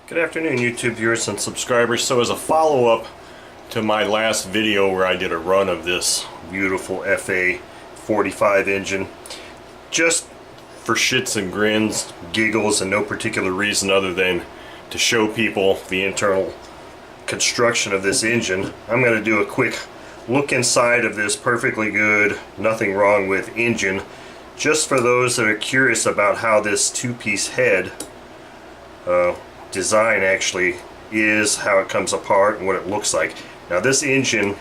Good afternoon, YouTube viewers and subscribers. So as a follow-up to my last video where I did a run of this beautiful FA-45 engine, just for shits and grins, giggles, and no particular reason other than to show people the internal construction of this engine, I'm going to do a quick look inside of this perfectly good, nothing wrong with engine, just for those that are curious about how this two-piece head design actually is, how it comes apart, and what it looks like. Now this engine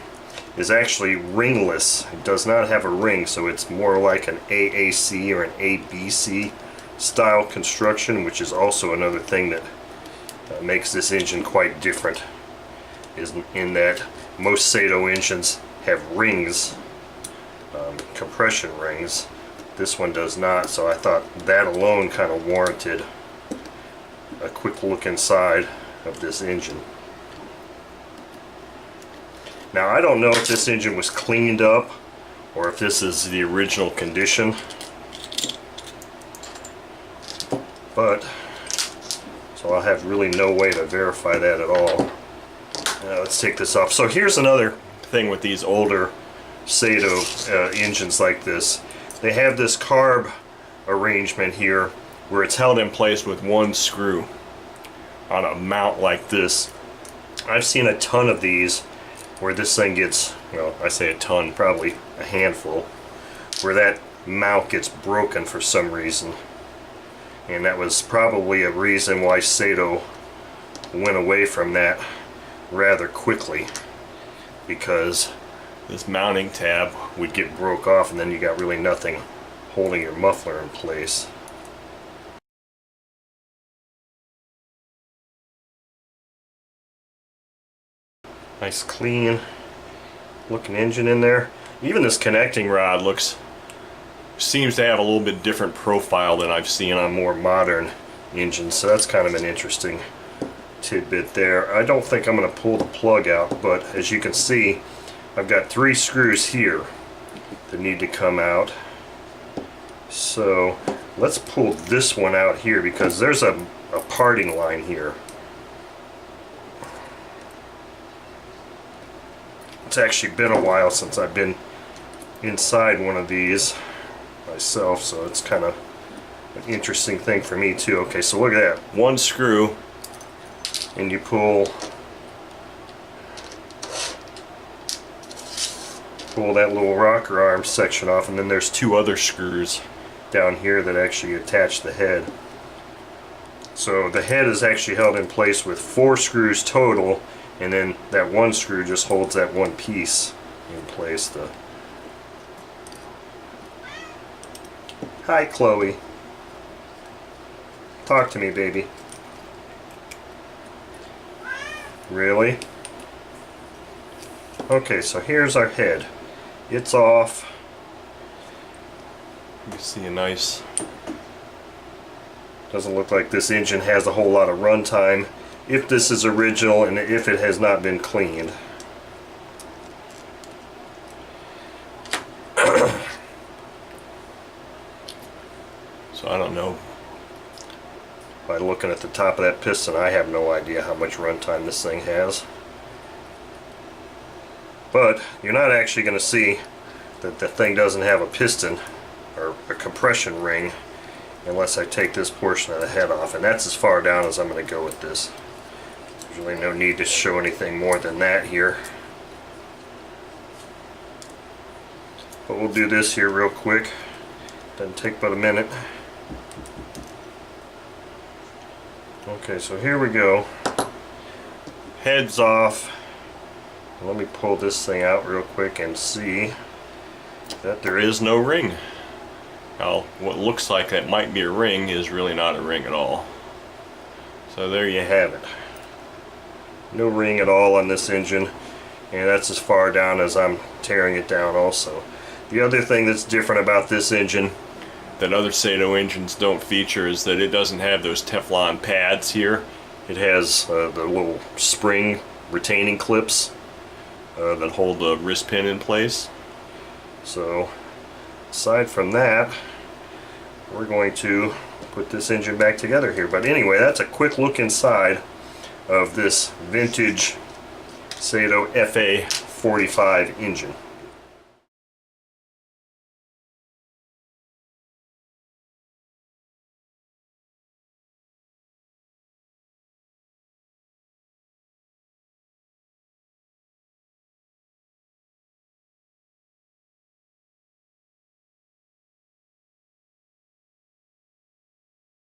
is actually ringless. It does not have a ring, so it's more like an AAC or an ABC style construction, which is also another thing that makes this engine quite different, is in that most Saito engines have rings, compression rings. This one does not, so I thought that alone kind of warranted a quick look inside of this engine. Now I don't know if this engine was cleaned up or if this is the original condition, but so I'll have really no way to verify that at all. Now let's take this off. So here's another thing with these older Saito engines like this. They have this carb arrangement here where it's held in place with one screw on a mount like this. I've seen a ton of these where this thing gets, well, I say a ton, probably a handful, where that mount gets broken for some reason. And that was probably a reason why Saito went away from that rather quickly, because this mounting tab would get broke off and then you got really nothing holding your muffler in place. Nice clean looking engine in there. Even this connecting rod seems to have a little bit different profile than I've seen on more modern engines, so that's kind of an interesting tidbit there. I don't think I'm going to pull the plug out, but as you can see, I've got 3 screws here that need to come out. So let's pull this one out here because there's a parting line here. It's actually been a while since I've been inside one of these myself, so it's kind of an interesting thing for me too. Okay, so look at that. One screw, and you pull that little rocker arm section off, and then there's 2 other screws down here that actually attach the head. So the head is actually held in place with 4 screws total, and then that one screw just holds that one piece in place. Hi, Chloe. Talk to me, baby. Really? Okay, so here's our head. It's off. You see a nice... Doesn't look like this engine has a whole lot of runtime, if this is original and if it has not been cleaned. So I don't know. By looking at the top of that piston, I have no idea how much runtime this thing has. But you're not actually going to see that the thing doesn't have a piston or a compression ring unless I take this portion of the head off, and that's as far down as I'm going to go with this. There's really no need to show anything more than that here. But we'll do this here real quick. Doesn't take but a minute. Okay, so here we go. Head's off. Let me pull this thing out real quick and see that there is no ring. Now, what looks like that might be a ring is really not a ring at all. So there you have it. No ring at all on this engine, and that's as far down as I'm tearing it down also. The other thing that's different about this engine that other Saito engines don't feature is that it doesn't have those Teflon pads here. It has the little spring retaining clips that hold the wrist pin in place. So aside from that, we're going to put this engine back together here. But anyway, that's a quick look inside. of this vintage Saito FA-45 engine.